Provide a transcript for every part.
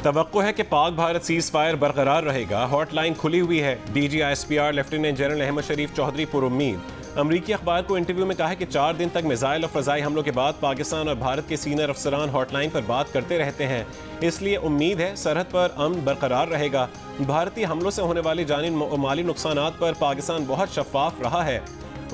तवक्को है कि Pak Bharat cease fire बरकरार रहेगा। हॉटलाइन खुली हुई है। DGISPR लेफ्टिनेंट जनरल अहमद शरीफ चौधरी पुरुम्मीद। अमरीकी अखबार को इंटरव्यू में कहा है कि 4 दिन तक मिसाइल और फजाई हमलों के बाद पाकिस्तान और भारत के सीनियर अफसरान हॉटलाइन पर बात करते रहते हैं, इसलिए उम्मीद है सरहद पर अमन बरकरार रहेगा। भारतीय हमलों से होने वाली जानी माली नुकसानात पर पाकिस्तान बहुत शफाफ रहा है।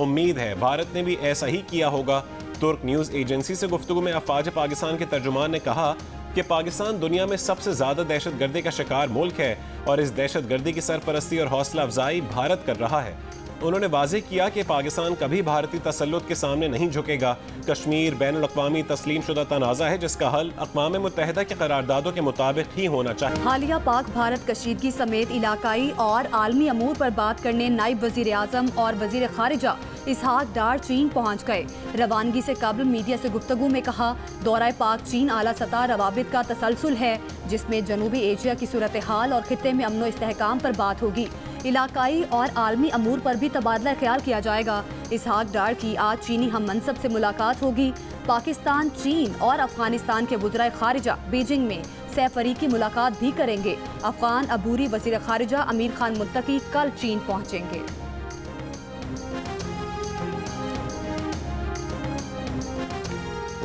उम्मीद है भारत ने भी ऐसा ही किया होगा। तुर्क न्यूज़ एजेंसी से गुफ्तगू में अफवाज पाकिस्तान के तर्जुमान ने कहा कि पाकिस्तान दुनिया में सबसे ज्यादा दहशतगर्दी का शिकार मुल्क है और इस दहशतगर्दी की सरपरस्ती और हौसला अफजाई भारत कर रहा है। उन्होंने वाज़ेह किया कि पाकिस्तान कभी भारतीय तसल्लुत के सामने नहीं झुकेगा। कश्मीर बैनुल अक़वामी तस्लीम शुदा तनाज़ा है जिसका हल अक़वाम मुत्तहिदा के करारदादों के मुताबिक ही होना चाहिए। हालिया पाक भारत कशीदगी समेत इलाकाई और आलमी अमूर पर बात करने नायब वज़ीर आज़म और वज़ीर खारिजा इसहाक डार चीन पहुँच गए। रवानगी से कबल मीडिया से गुफ्तगू में कहा, दौरा पाक चीन आला सतह रवाबित का तसलसल है जिसमें जनूबी एशिया की सूरत हाल और खित्ते में अमन व इस्तेहकाम पर बात होगी। इलाकाई और आलमी अमूर पर भी तबादला ख्याल किया जाएगा। इसहाक डार की आज चीनी हम मनसब से मुलाकात होगी। पाकिस्तान, चीन और अफगानिस्तान के वज़ीर खारिजा बीजिंग में सैफरी की मुलाकात भी करेंगे। अफगान अबूरी वज़ीर खारिजा अमीर खान मुत्तकी कल चीन पहुँचेंगे।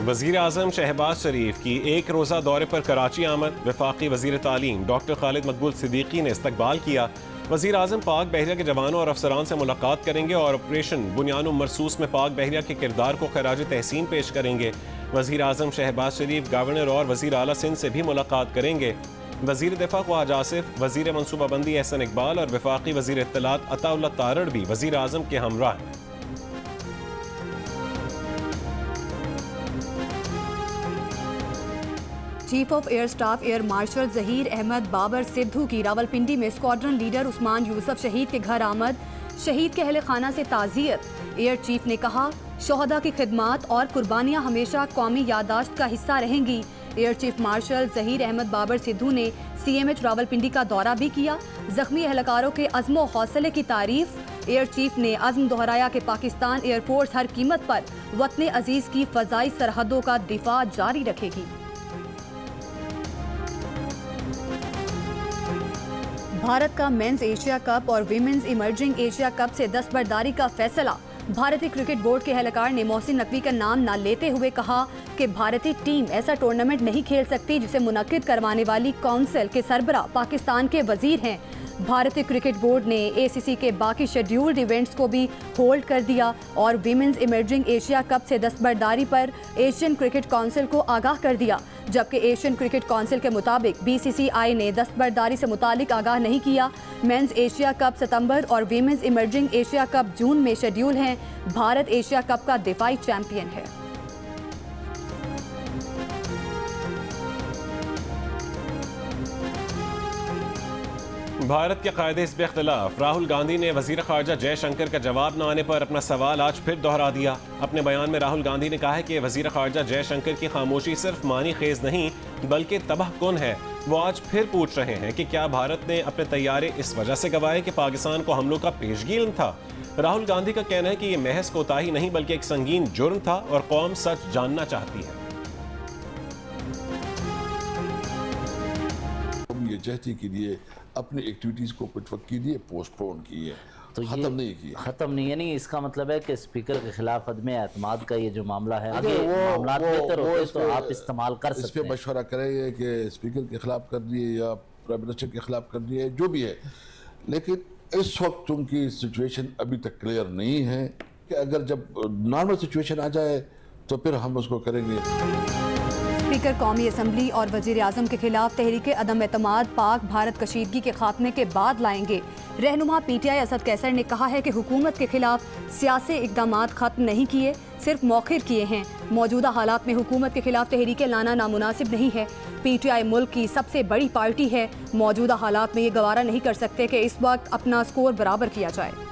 वज़ीर आज़म शहबाज शरीफ की एक रोज़ा दौरे पर कराची आमद। वफाकी वज़ीर तालीम डॉक्टर खालिद मकबूल सिद्दीकी ने इस्तकबाल किया। वज़ीर आज़म पाक बहरिया के जवानों और अफसरान से मुलाकात करेंगे और ऑपरेशन बुनियान मरसूस में पाक बहरिया के किरदार को खराज तहसीन पेश करेंगे। वज़ीर आज़म शहबाज शरीफ गवर्नर और वज़ीर आला सिंध से भी मुलाकात करेंगे। वज़ीर दिफा ख्वाज आसिफ, वज़ीर मनसूबाबंदी एहसन इकबाल और वफाकी वज़ीर इत्तलात अताउल्लाह तारड़ भी वज़ीर आज़म के हमराह। Chief of air staff air marshal Zaheer Ahmed Babar Sidhu की रावलपिंडी में स्क्वाड्रन लीडर उस्मान यूसुफ शहीद के घर आमद। शहीद के अहले खाना से ताज़ियत। एयर चीफ ने कहा, शोहदा की खिदमात और कुर्बानियाँ हमेशा कौमी यादाश्त का हिस्सा रहेंगी। Air chief marshal Zaheer Ahmed Babar Sidhu ने CMH रावलपिंडी का दौरा भी किया। जख्मी एहलकारों के अज़्म हौसले की तारीफ। एयर चीफ ने अज़्म दोहराया कि पाकिस्तान एयरफोर्स हर कीमत पर वतन अजीज़ की फ़ज़ाई सरहदों का दिफा जारी रखेगी। भारत का मेंस एशिया कप और विमेंस इमर्जिंग एशिया कप से दस्तबरदारी का फैसला। भारतीय क्रिकेट बोर्ड के एहलकार ने मोहसिन नकवी का नाम न लेते हुए कहा कि भारतीय टीम ऐसा टूर्नामेंट नहीं खेल सकती जिसे मुनक्किद करवाने वाली काउंसिल के सरबरा पाकिस्तान के वजीर हैं। भारतीय क्रिकेट बोर्ड ने ACC के बाकी शेड्यूल्ड इवेंट्स को भी होल्ड कर दिया और विमेंस इमर्जिंग एशिया कप से दस्तबरदारी पर एशियन क्रिकेट काउंसिल को आगाह कर दिया, जबकि एशियन क्रिकेट काउंसिल के मुताबिक BCCI ने दस्तबरदारी से मुतालिक आगाह नहीं किया। मेंस एशिया कप सितंबर और विमेंस इमर्जिंग एशिया कप जून में शेड्यूल हैं। भारत एशिया कप का दिफाई चैंपियन है। भारत के कायदे हिस्ब इख्तिलाफ राहुल गांधी ने वज़ीर ख़ारजा जयशंकर का जवाब न आने पर अपना सवाल आज फिर दोहरा दिया। अपने बयान में राहुल गांधी ने कहा है कि वज़ीर ख़ारजा जयशंकर की खामोशी सिर्फ मानी खेज नहीं बल्कि तबाहकुन है। वो आज फिर पूछ रहे हैं कि क्या भारत ने अपने तैयारे इस वजह से गंवाए कि पाकिस्तान को हमलों का पेशगी इल्म था। राहुल गांधी का कहना है कि ये महज कोताही नहीं बल्कि एक संगीन जुर्म था और कौम सच जानना चाहती है। ये चाहती के लिए अपनी एक्टिविटीज़ को कुछ वक्त के लिए पोस्टपोन की है, तो ख़त्म नहीं किया। ख़त्म नहीं, यानी इसका मतलब है कि स्पीकर के खिलाफ अदम एतमाद का ये जो मामला है आगे मामला बेहतर होते तो आप इस्तेमाल कर सकते हैं। इस पर मशवरा करेंगे कि स्पीकर के खिलाफ कर दिए या प्राइम मिनिस्टर के खिलाफ कर दिए, जो भी है। लेकिन इस वक्त उनकी सिचुएशन अभी तक क्लियर नहीं है कि अगर जब नॉर्मल सिचुएशन आ जाए तो फिर हम उसको करेंगे। स्पीकर कौमी असम्बली और वज़ीर आज़म के खिलाफ तहरीक अदम एतमाद पाक भारत कशीदगी के खात्मे के बाद लाएंगे। रहनुमा PTI असद कैसर ने कहा है कि हुकूमत के खिलाफ सियासी इक़दामात ख़त्म नहीं किए, सिर्फ मौखिर किए हैं। मौजूदा हालात में हुकूमत के खिलाफ तहरीक लाना नामुनासिब नहीं है। PTI मुल्क की सबसे बड़ी पार्टी है। मौजूदा हालात में ये गवारा नहीं कर सकते कि इस वक्त अपना स्कोर बराबर किया जाए।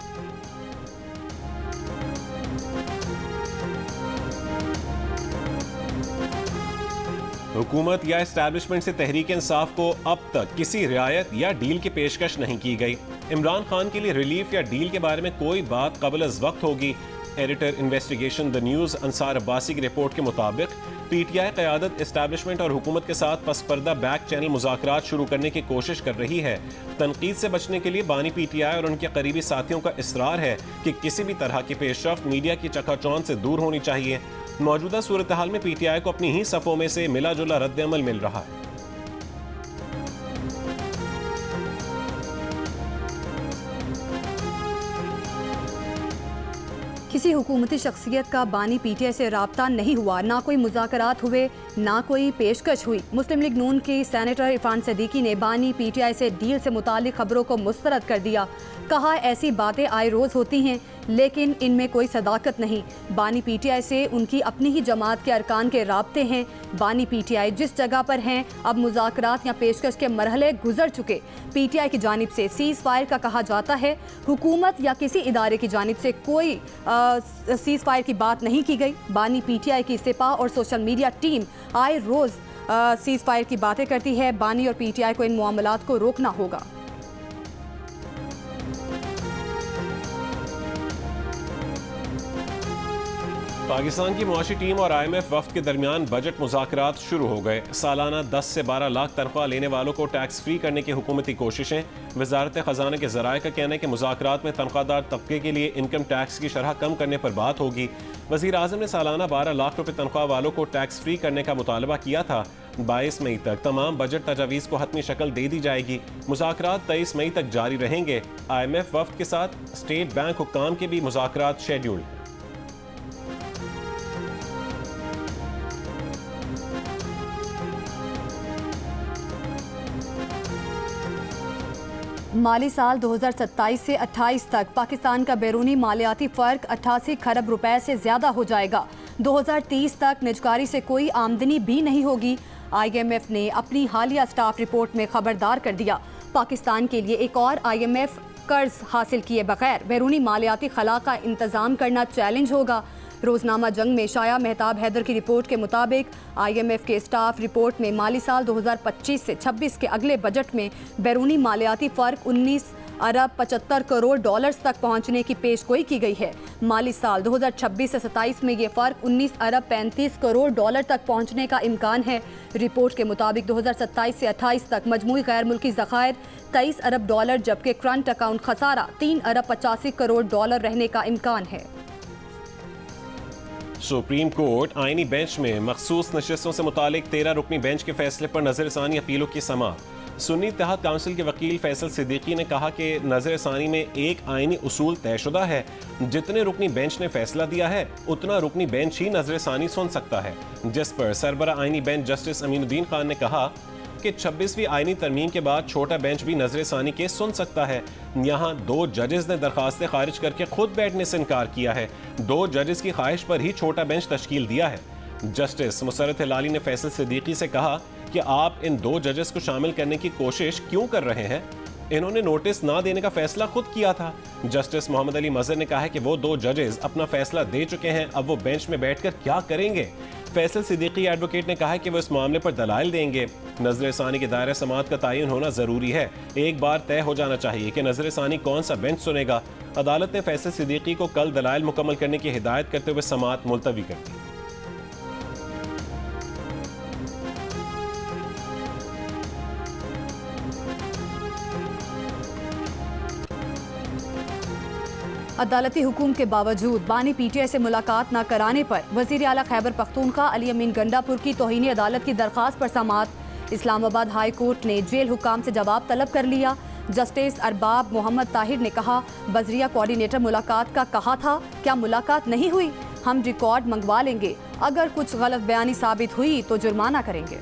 हुकूमत या इस्टेब्लिशमेंट से तहरीक इंसाफ को अब तक किसी रियायत या डील की पेशकश नहीं की गई। इमरान खान के लिए रिलीफ या डील के बारे में कोई बात कबल अज़ वक्त होगी editor investigation the news Ansar Abbasi की रिपोर्ट के मुताबिक पीटीआई क़यादत इस्टेब्लिशमेंट और हुकूमत के साथ पसपर्दा बैक चैनल मुज़ाकरात शुरू करने की कोशिश कर रही है। तनकीद से बचने के लिए बानी पीटीआई और उनके करीबी साथियों का इसरार है कि किसी भी तरह की पेशरफ्त मीडिया की चकाचौंध से दूर होनी चाहिए। मौजूदा सूरत हाल में पीटीआई को अपनी ही सफ़ों में से मिला जुला रद्द-ए-अमल मिल रहा है। किसी हुकूमती शख्सियत का बानी पीटीआई से राब्ता नहीं हुआ, ना कोई मुज़ाकरात हुए, ना कोई पेशकश हुई। मुस्लिम लीग नून की सेनेटर इरफान सदीकी ने बानी पीटीआई से डील से मुतालिक खबरों को मुस्तरद कर दिया। कहा, ऐसी बातें आए रोज़ होती हैं लेकिन इनमें कोई सदाकत नहीं। बानी पीटीआई से उनकी अपनी ही जमात के अरकान के राब्ते हैं। बानी पीटीआई जिस जगह पर हैं अब मुज़ाकरात या पेशकश के मरहले गुजर चुके। पीटीआई की जानिब से सीज़ फायर का कहा जाता है, हुकूमत या किसी इदारे की जानिब से कोई सीज़ फायर की बात नहीं की गई। बानी पीटीआई की सिपा और सोशल मीडिया टीम आए रोज़ सीज़ फायर की बातें करती है। बानी और पीटीआई को इन मामलात को रोकना होगा। पाकिस्तान की मुआशी टीम और IMF वफ्द के दरमियान बजट मुज़ाकरात शुरू हो गए। सालाना 10 से 12 लाख तनख्वाह लेने वालों को टैक्स फ्री करने की हुकूमती कोशिशें। वजारत ख़जाना के ज़राए का कहना है कि मुज़ाकरात में तनख्वाहदार तबके के लिए इनकम टैक्स की शरह कम करने पर बात होगी। वज़ीर आज़म ने सालाना 12 लाख रुपये तनख्वाह वालों को टैक्स फ्री करने का मुतालबा किया था। 22 मई तक तमाम बजट तजावीज़ को हतमी शक्ल दे दी जाएगी। मुज़ाकरात 23 मई तक जारी रहेंगे। IMF वफ्द के साथ स्टेट बैंक हुक्काम के भी मुज़ाकरात शेड्यूल। माली साल 2027 से 28 तक पाकिस्तान का बैरूनी मालियाती फ़र्क 88 खरब रुपए से ज़्यादा हो जाएगा। 2030 तक निजकारी से कोई आमदनी भी नहीं होगी। IMF ने अपनी हालिया स्टाफ रिपोर्ट में खबरदार कर दिया, पाकिस्तान के लिए एक और IMF कर्ज हासिल किए बगैर बैरूनी मालियाती खला का इंतज़ाम करना चैलेंज होगा। रोज़नामा जंग में शाया मेहताब हैदर की रिपोर्ट के मुताबिक IMF के स्टाफ रिपोर्ट में माली साल 2025 से 26 के अगले बजट में बैरूनी मालियाती फ़र्क 19 अरब 75 करोड़ डॉलर्स तक पहुंचने की पेशगोई की गई है। माली साल 2026 से 27 में ये फ़र्क 19 अरब 35 करोड़ डॉलर तक पहुंचने का इम्कान है। रिपोर्ट के मुताबिक 2027 से 28 तक मजमूई गैर मुल्की ज़खायर 23 अरब डॉलर जबकि करंट अकाउंट खसारा 3 अरब 85 करोड़ डॉलर रहने का इम्कान है। सुप्रीम कोर्ट आईनी बेंच में मखसूस नशिस्तों से मुतालिक 13 रुकनी बेंच के फैसले पर नज़रसानी अपीलों की समाअत। सुन्नी इत्तेहाद काउंसिल के वकील फैसल सिद्दीकी ने कहा कि नज़रसानी में एक आईनी उसूल तयशुदा है, जितने रुकनी बेंच ने फैसला दिया है उतना रुकनी बेंच ही नज़रसानी सुन सकता है। जिस पर सरबरा आईनी बेंच जस्टिस अमीनुद्दीन खान ने कहा कि 26वीं आईनी तरमीम के बाद छोटा बेंच भी नज़रसानी केस सुन सकता है। यहाँ 2 जजेस ने दरखास्तें खारिज करके खुद बैठने से इनकार किया है। 2 जजेस की ख्वाहिश पर ही छोटा बेंच तश्कील दिया है। जस्टिस मुसर्रत हिलाली ने फैसल सिद्दीकी से कहा कि आप इन 2 जजेस को शामिल करने की कोशिश क्यों कर रहे हैं? इन्होंने नोटिस ना देने का फैसला खुद किया था। जस्टिस मोहम्मद अली मजहर ने कहा है कि वो 2 जजेस अपना फैसला दे चुके हैं, अब वो बेंच में बैठकर क्या करेंगे? फैसल सिद्दीकी एडवोकेट ने कहा है कि वो इस मामले पर दलाइल देंगे। नज़रसानी के दायरे समाअत का तयन होना ज़रूरी है। एक बार तय हो जाना चाहिए कि नज़रसानी कौन सा बेंच सुनेगा। अदालत ने फैसल सिद्दीकी को कल दलाइल मुकम्मल करने की हिदायत करते हुए समाअत मुलतवी कर दी। अदालती हुकूम के बावजूद बानी पीटीआई से मुलाकात न कराने पर वज़ीर आला खैबर पख्तूनख्वा अली अमीन गंडापुर की तौहीन अदालत की दरख्वास्त पर समाअत। इस्लामाबाद हाई कोर्ट ने जेल हुकाम से जवाब तलब कर लिया। जस्टिस अरबाब मोहम्मद ताहिर ने कहा, बजरिया कोऑर्डिनेटर मुलाकात का कहा था, क्या मुलाकात नहीं हुई? हम रिकॉर्ड मंगवा लेंगे, अगर कुछ गलत बयानी साबित हुई तो जुर्माना करेंगे।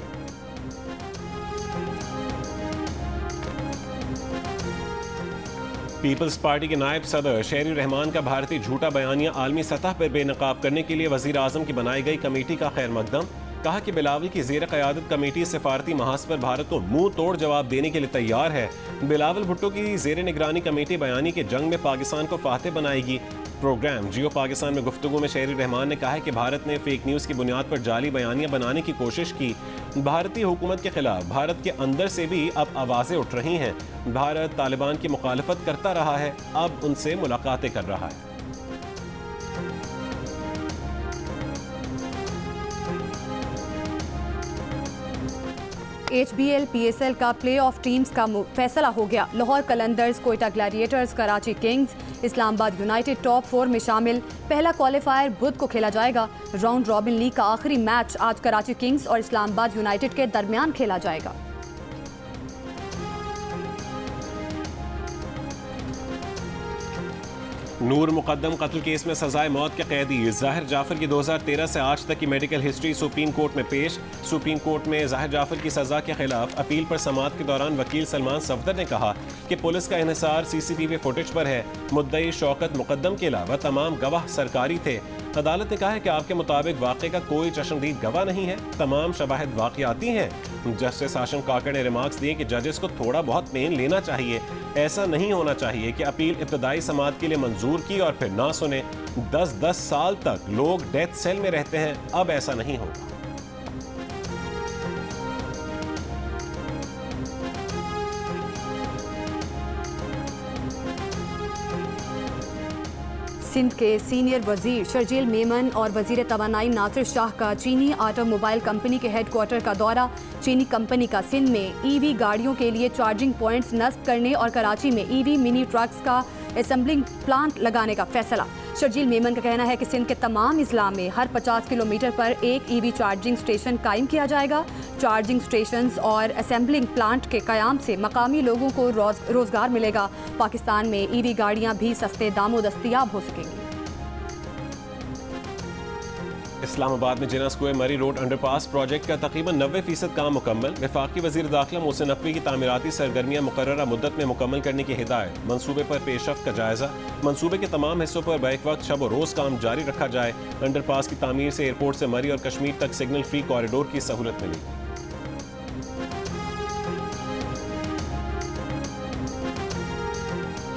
पीपल्स पार्टी के नायब सदर शेरी रहमान का भारतीय झूठा बयानिया आलमी सतह पर बेनकाब करने के लिए वज़ीर आज़म की बनाई गई कमेटी का खैर मकदम। कहा कि बिलावल की ज़ेर क़यादत कमेटी सिफारती महाज पर भारत को मुंह तोड़ जवाब देने के लिए तैयार है। बिलावल भुट्टो की ज़ेर निगरानी कमेटी बयानी के जंग में पाकिस्तान को फातेह बनाएगी। प्रोग्राम जियो पाकिस्तान में गुफ्तगू में शेरी रहमान ने कहा है कि भारत ने फेक न्यूज़ की बुनियाद पर जाली बयानियाँ बनाने की कोशिश की। भारतीय हुकूमत के खिलाफ भारत के अंदर से भी अब आवाज़ें उठ रही हैं। भारत तालिबान की मुखालफत करता रहा है, अब उनसे मुलाकातें कर रहा है। HBL PSL का प्ले ऑफ टीम्स का फैसला हो गया। Lahore Qalandars, Quetta Gladiators, Karachi Kings, Islamabad United top 4 में शामिल। पहला क्वालिफायर बुध को खेला जाएगा। राउंड रॉबिन लीग का आखिरी मैच आज कराची किंग्स और इस्लामाबाद यूनाइटेड के दरमियान खेला जाएगा। नूर मुकद्दम कत्ल केस में सजाए मौत के कैदी ज़ाहिर जाफर की 2013 से आज तक की मेडिकल हिस्ट्री सुप्रीम कोर्ट में पेश। सुप्रीम कोर्ट में ज़ाहिर जाफर की सज़ा के खिलाफ अपील पर समाअत के दौरान वकील सलमान सफदर ने कहा कि पुलिस का इन्हिसार CCTV फुटेज पर है। मुद्दई शौकत मुकद्दम के अलावा तमाम गवाह सरकारी थे। अदालत ने कहा है कि आपके मुताबिक वाक़े का कोई चश्मदीद गवाह नहीं है, तमाम शवाहिद वाक़याती हैं। जस्टिस आशम काकड़ ने रिमार्क्स दिए कि जजेस को थोड़ा बहुत पेन लेना चाहिए। ऐसा नहीं होना चाहिए कि अपील इब्तदाई समाअत के लिए मंजूर की और फिर ना सुने। 10-10 साल तक लोग डेथ सेल में रहते हैं, अब ऐसा नहीं होगा। सिंध के सीनियर वजीर शर्जील मेमन और वजीर तवानाई नासिर शाह का चीनी ऑटोमोबाइल कंपनी के हेडक्वार्टर का दौरा। चीनी कंपनी का सिंध में EV गाड़ियों के लिए चार्जिंग पॉइंट्स नस्ब करने और कराची में EV मिनी ट्रक्स का असेंबलिंग प्लांट लगाने का फैसला। शर्जील मेमन का कहना है कि सिंध के तमाम अजला में हर 50 किलोमीटर पर एक EV चार्जिंग स्टेशन कायम किया जाएगा। चार्जिंग स्टेशंस और असेंबलिंग प्लांट के कयाम से मकामी लोगों को रोजगार मिलेगा। पाकिस्तान में EV गाड़ियां भी सस्ते दामों दस्तयाब हो सकेंगी। इस्लामाबाद में जिना स्क्वायर मरी रोड अंडरपास प्रोजेक्ट का तकरीबन 90% काम मुकम्मल। वफाकी वज़ीर दाखिला मोहसिन नकवी की तामीराती सरगर्मियाँ मुकर्ररा मुद्दत में मुकम्मल करने की हिदायत। मंसूबे पर पेशरफ्त का जायजा। मंसूबे के तमाम हिस्सों पर बैक वक्त शब और रोज़ काम जारी रखा जाए। अंडरपास की तामीर से एयरपोर्ट से मरी और कश्मीर तक सिग्नल फ्री कॉरिडोर की सहूलत मिली।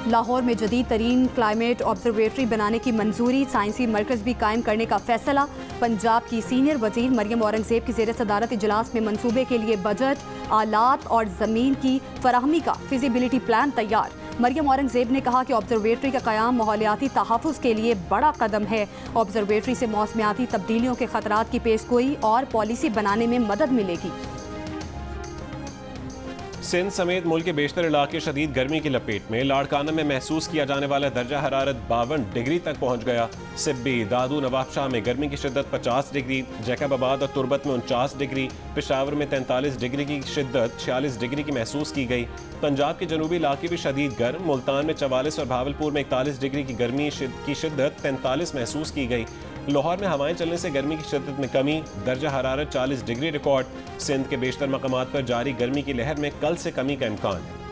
लाहौर में जदीद तरीन क्लाइमेट ऑब्जर्वेटरी बनाने की मंजूरी। साइंसी मरकज़ भी कायम करने का फैसला। पंजाब की सीनियर वजीर मरियम औरंगजेब की ज़ेर सदारत इजलास में मंसूबे के लिए बजट, आलात और ज़मीन की फराहमी का फिजिबिलिटी प्लान तैयार। मरियम औरंगजेब ने कहा कि ऑब्जर्वेटरी का क़याम माहौलियाती तहफ़्फ़ुज़ के लिए बड़ा कदम है। ऑब्जर्वेटरी से मौसमियाती तब्दीलियों के खतरात की पेशगोई और पॉलिसी बनाने में मदद मिलेगी। सिंध समेत मुल्क के बेशतर इलाके शदीद गर्मी की लपेट में। लाड़काना में महसूस किया जाने वाला दर्जा हरारत 52 डिग्री तक पहुँच गया। सिब्बी, दादू, नवाबशाह में गर्मी की शिद्दत 50 डिग्री, जैकबाबाद और तुरबत में 49 डिग्री, पेशावर में 43 डिग्री की शिद्दत 46 डिग्री की महसूस की गई। पंजाब के जनूबी इलाके भी शदीद गर्म। मुल्तान में 44 और भावलपुर में 41 डिग्री की गर्मी की शिद्दत 43 महसूस की गई। लाहौर में हवाएं चलने से गर्मी की शिद्दत में कमी। दर्जा हरारत 40 डिग्री रिकॉर्ड। सिंध के बेशतर मकामात पर जारी गर्मी की लहर में कल से कमी का इम्कान है।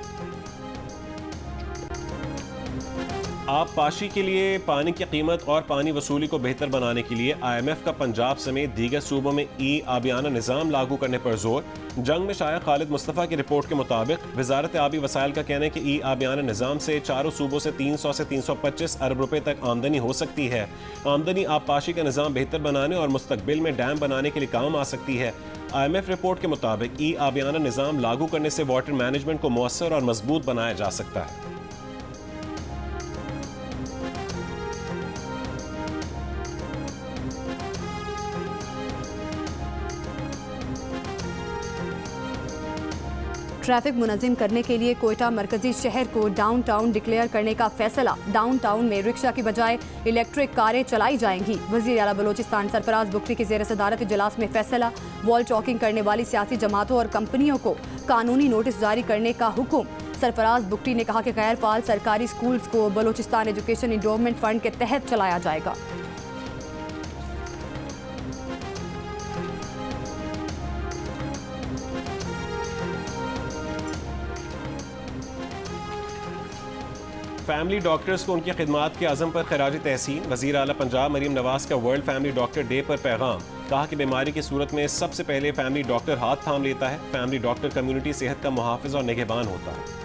आप पाशी के लिए पानी की कीमत और पानी वसूली को बेहतर बनाने के लिए IMF का पंजाब समेत दीगर सूबों में आबियाना निज़ाम लागू करने पर जोर। जंग में शायर खालिद मुस्तफ़ा की रिपोर्ट के मुताबिक वजारत आबी वसाइल का कहना है कि आबियाना निज़ाम से चारों सूबों से 300 से 325 अरब रुपए तक आमदनी हो सकती है। आमदनी आबपाशी का निज़ाम बेहतर बनाने और मुस्तकबिल में डैम बनाने के लिए काम आ सकती है। IMF रिपोर्ट के मुताबिक आबियाना निज़ाम लागू करने से वाटर मैनेजमेंट को मौसर और मजबूत बनाया जा सकता है। ट्रैफिक मुनज़्ज़म करने के लिए कोयटा मरकजी शहर को डाउन टाउन डिक्लेयर करने का फैसला। डाउन टाउन में रिक्शा की बजाय इलेक्ट्रिक कारें चलाई जाएंगी। वज़ीर आला बलोचिस्तान सरफराज बुगटी की ज़ेर सदारत इजलास में फैसला। वॉल चॉकिंग करने वाली सियासी जमातों और कंपनियों को कानूनी नोटिस जारी करने का हुक्म। सरफराज बुगटी ने कहा कि गैर फाल सरकारी स्कूल्स को बलोचिस्तान एजुकेशन इंडोवमेंट फंड के तहत चलाया जाएगा। फैमिली डॉक्टर्स को उनकी खिदमात के अज़म पर खराज तहसीन। वज़ीर आला पंजाब मरीम नवाज का वर्ल्ड फैमिली डॉक्टर डे पर पैगाम। कहा कि बीमारी की सूरत में सबसे पहले फैमिली डॉक्टर हाथ थाम लेता है। फैमिली डॉक्टर कम्युनिटी सेहत का मुहाफ़िज़ और निगहबान होता है।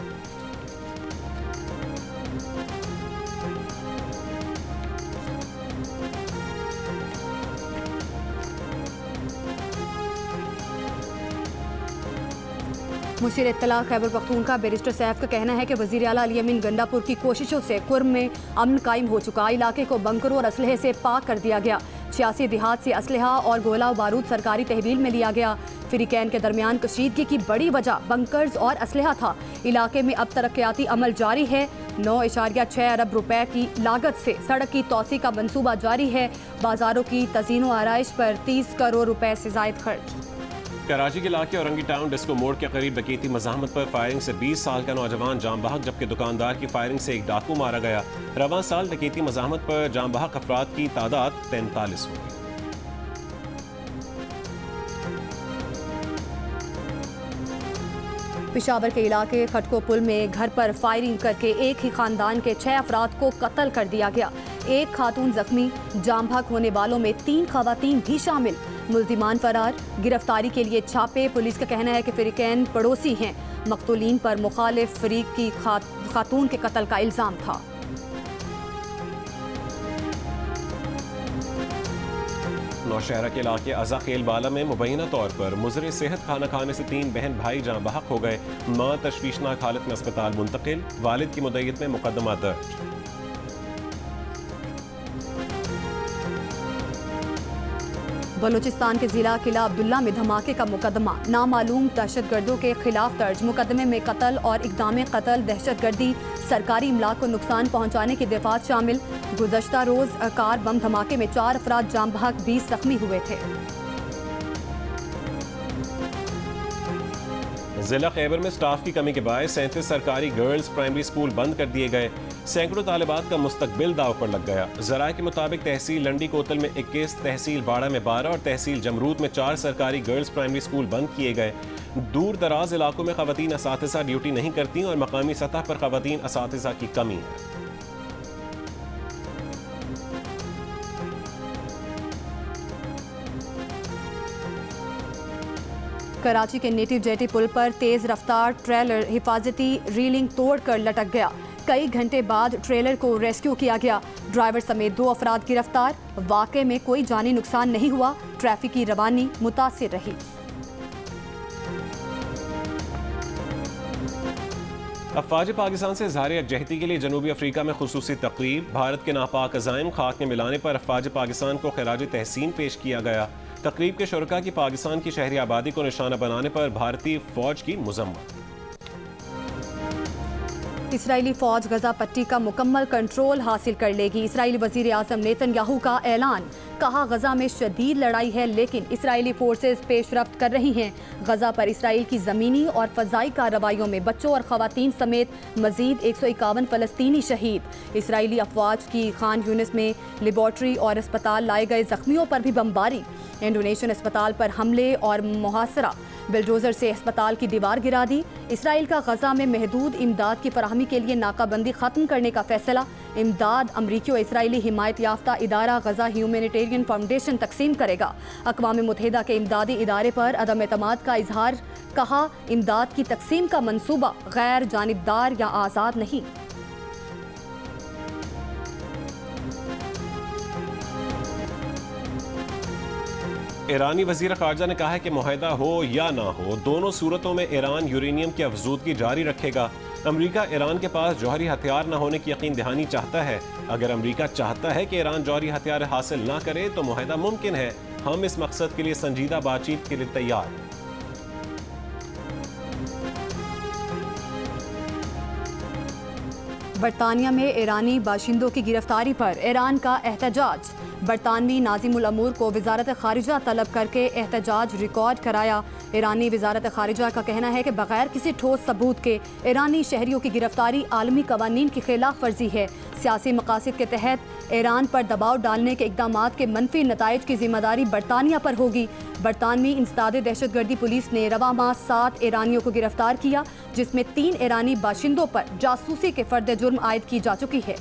मुशीर इत्तला खैबर पख्तूनख्वा बैरिस्टर सैफ का कहना है कि वज़ीर आला अली अमीन गंडापुर की कोशिशों से कुर्म में अमन कायम हो चुका। इलाके को बंकरों और असलहे से पाक कर दिया गया। सियासी इतिहाद से असलहा और गोला बारूद सरकारी तहवील में लिया गया। फ़रीक़ैन के दरमियान कशीदगी की बड़ी वजह बंकर्स और असलहा था। इलाके में अब तरक्याती अमल जारी है। 9.6 अरब रुपए की लागत से सड़क की तोसी का मंसूबा जारी है। बाजारों की तज़ीनो आराइश पर 30 करोड़ रुपए से ज़ायद खर्च। कराची के इलाके औरंगी टाउन डिस्को मोड़ के करीब डकैती मज़ाहमत पर फायरिंग से 20 साल का नौजवान जाम बहक, जबकि दुकानदार की फायरिंग से एक डाकू मारा गया। रवां साल डकैती मज़ाहमत पर जाम बहक अफराद की तादाद 43 होगी। पेशावर के इलाके खटको पुल में घर पर फायरिंग करके एक ही खानदान के 6 अफराद को कत्ल कर दिया गया। एक खातून जख्मी, जाम बहक होने वालों में 3 खवातीन भी शामिल। मुल्जिमान फरार, गिरफ्तारी के लिए छापे। पुलिस का कहना है कि फ़रीक़ैन पड़ोसी हैं। मक़तूलीन पर मुखालिफ फ़रीक की खातून के कत्ल का इल्ज़ाम था। नौशहरा के इलाके अज़ा खेल बाला में मुबैना तौर पर मुज़र सेहत खाना खाने से 3 बहन भाई जाँ बहक हो गए। माँ तशवीशनाक हालत में अस्पताल मुंतकिल। वालिद की मुद्दत में मुकदमा दर्ज। बलूचिस्तान के जिला किला अब्दुल्ला में धमाके का मुकदमा। नामालूम दहशतगर्दों के खिलाफ दर्ज। मुकदमे में कत्ल और इक़दाम कत्ल, दहशतगर्दी, सरकारी इमलाक को नुकसान पहुँचाने की दफात शामिल। गुज़श्ता रोज़ कार बम धमाके में 4 अफराद जाम बहक, 20 जख्मी हुए थे। जिला खैबर में स्टाफ की कमी के बायस 37 सरकारी गर्ल्स प्राइमरी स्कूल बंद कर दिए गए। सैकड़ों तालिबात का मुस्तकबिल दाव पर लग गया। ज़राए के मुताबिक तहसील लंडी कोतल में 21, तहसील बाड़ा में 12 और तहसील जमरूद में 4 सरकारी गर्ल्स प्राइमरी स्कूल बंद किए गए। दूर दराज इलाकों में ख़वातीन असातिज़ा ड्यूटी नहीं करती और मकामी सतह पर ख़वातीन असातिज़ा की कमी है। कराची के नेटिव जेटी पुल पर तेज रफ्तार ट्रेलर हिफाजती रीलिंग तोड़कर लटक गया। कई घंटे बाद ट्रेलर को रेस्क्यू किया गया। ड्राइवर समेत 2 अफराद गिरफ्तार। वाक़े में कोई जानी नुकसान नहीं हुआ। ट्रैफिक की रवानी मुतासिर रही। अफवाज पाकिस्तान से इज़हार यकजहती के लिए जनूबी अफ्रीका में खुसूसी तकरीब। भारत के नापाक अज़ाइम खाक में मिलाने पर अफवाज पाकिस्तान को खिराज तहसीन पेश किया गया। तकरीब के शुरका की पाकिस्तान की शहरी आबादी को निशाना बनाने पर भारतीय फौज की मजम्मत। इसराइली फौज गजा पट्टी का मुकम्मल कंट्रोल हासिल कर लेगी। इसराइली वजीर आज़म नेतन्याहू का ऐलान। कहा, गजा में शदीद लड़ाई है लेकिन इसराइली फोर्सेस पेशरफ्त कर रही हैं। गजा पर इसराइल की ज़मीनी और फ़ज़ाई कार्रवाइयों में बच्चों और ख़वातीन समेत मज़ीद 151 फ़लस्तीनी शहीद। इसराइली अफवाज की खान यूनिस में लेबॉर्ट्री और अस्पताल लाए गए ज़ख्मियों पर भी बमबारी। इंडोनेशियन अस्पताल पर हमले और मुहासरा। बिल्डोज़र से अस्पताल की दीवार गिरा दी। इसराइल का गजा में महदूद इमदाद की फराहमी के लिए नाकाबंदी ख़त्म करने का फैसला। इमदाद अमरीकी और इसराइली हिमायत याफ्ता इदारा गजा ह्यूमैनिटेरियन फाउंडेशन तकसीम करेगा। अक़वाम मुत्तहिदा के इमदादी इदारे पर अदम एतमाद का इजहार। कहा, इमदाद की तकसीम का मंसूबा गैर जानिबदार या आज़ाद नहीं। ईरानी वज़ीर ख़ारजा ने कहा है कि मुआहदा हो या ना हो, दोनों सूरतों में ईरान यूरेनियम की अफजूदगी जारी रखेगा। अमरीका ईरान के पास जौहरी हथियार न होने की यकीन दहानी चाहता है। अगर अमरीका चाहता है कि ईरान जौहरी हथियार हासिल ना करे तो मुआहदा मुमकिन है। हम इस मकसद के लिए संजीदा बातचीत के लिए तैयार हैं। बरतानिया में ईरानी बाशिंदों की गिरफ्तारी पर ईरान का एहतजाज। बरतानवी नाज़िमुल अमूर को वज़ारत ख़ारिजा तलब करके एहतजाज रिकॉर्ड कराया। ईरानी वज़ारत ख़ारिजा का कहना है कि बग़ैर किसी ठोस सबूत के ईरानी शहरियों की गिरफ्तारी आलमी कवानीन की खिलाफ वर्जी है। सियासी मकासद के तहत ईरान पर दबाव डालने के इक़दामात के मनफी नताइज की जिम्मेदारी बरतानिया पर होगी। बरतानवी इंसदादे दहशतगर्दी पुलिस ने रवा माह 7 ईरानियों को गिरफ्तार किया, जिसमें 3 ईरानी बाशिंदों पर जासूसी के फ़र्द जुर्म आयद की जा चुकी है।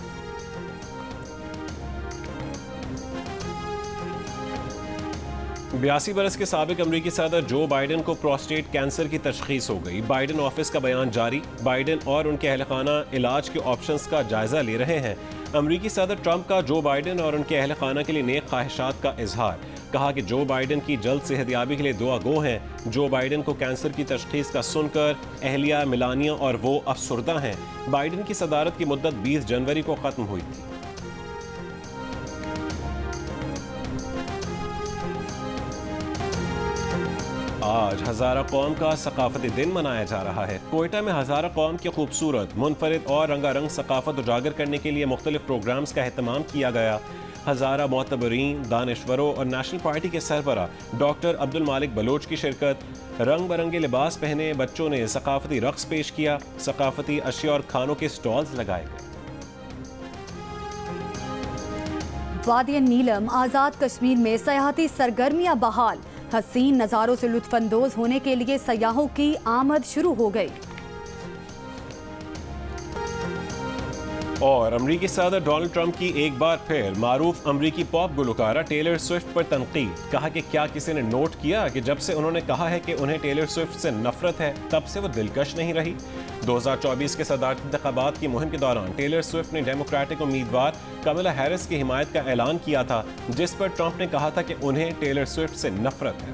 82 बरस के साबिक अमरीकी सदर जो बाइडन को प्रोस्टेट कैंसर की तशखीस हो गई। बाइडन ऑफिस का बयान जारी। बाइडन और उनके अहल खाना इलाज के ऑप्शंस का जायजा ले रहे हैं। अमरीकी सदर ट्रंप का जो बाइडन और उनके अहल खाना के लिए नेक ख्वाहिशात का इजहार। कहा कि जो बाइडन की जल्द सेहतयाबी के लिए दुआ गो हैं। जो बाइडन को कैंसर की तशखीस का सुनकर अहलिया मिलानिया और वो अफसुर्दा हैं। बाइडन की सदारत की मुद्दत 20 जनवरी को खत्म हुई थी। आज हज़ारा कौम का सकाफती दिन मनाया जा रहा है। कोयटा में हज़ारा कौम की खूबसूरत, मुनफरिद और रंगारंग सकाफत उजागर करने के लिए मुख्तलिफ प्रोग्राम्स का एहतमाम किया गया। हज़ारा मोतबरीन, दानिश्वरों और नेशनल पार्टी के सरबरा डॉक्टर अब्दुल मालिक बलोच की शिरकत। रंग बिरंगे लिबास पहने बच्चों ने सकाफती रक्स पेश किया। सकाफती अशिया और खानों के स्टॉल्स लगाए गए। वादी नीलम आज़ाद कश्मीर में सयाहती सरगर्मियां बहाल। हसीन नज़ारों से लुत्फानंदोज होने के लिए सयाहों की आमद शुरू हो गई। और अमरीकी सदर डोनाल्ड ट्रंप की एक बार फिर मारूफ अमरीकी पॉप गुलकारा टेलर स्विफ्ट पर तनकीद। कहा कि क्या किसी ने नोट किया कि जब से उन्होंने कहा है कि उन्हें टेलर स्विफ्ट से नफरत है, तब से वो दिलकश नहीं रही। 2024 के सदारती इंतखाबात की मुहिम के दौरान टेलर स्विफ्ट ने डेमोक्रेटिक उम्मीदवार कमला हैरिस की हिमायत का ऐलान किया था, जिस पर ट्रंप ने कहा था कि उन्हें टेलर स्विफ्ट से नफरत है।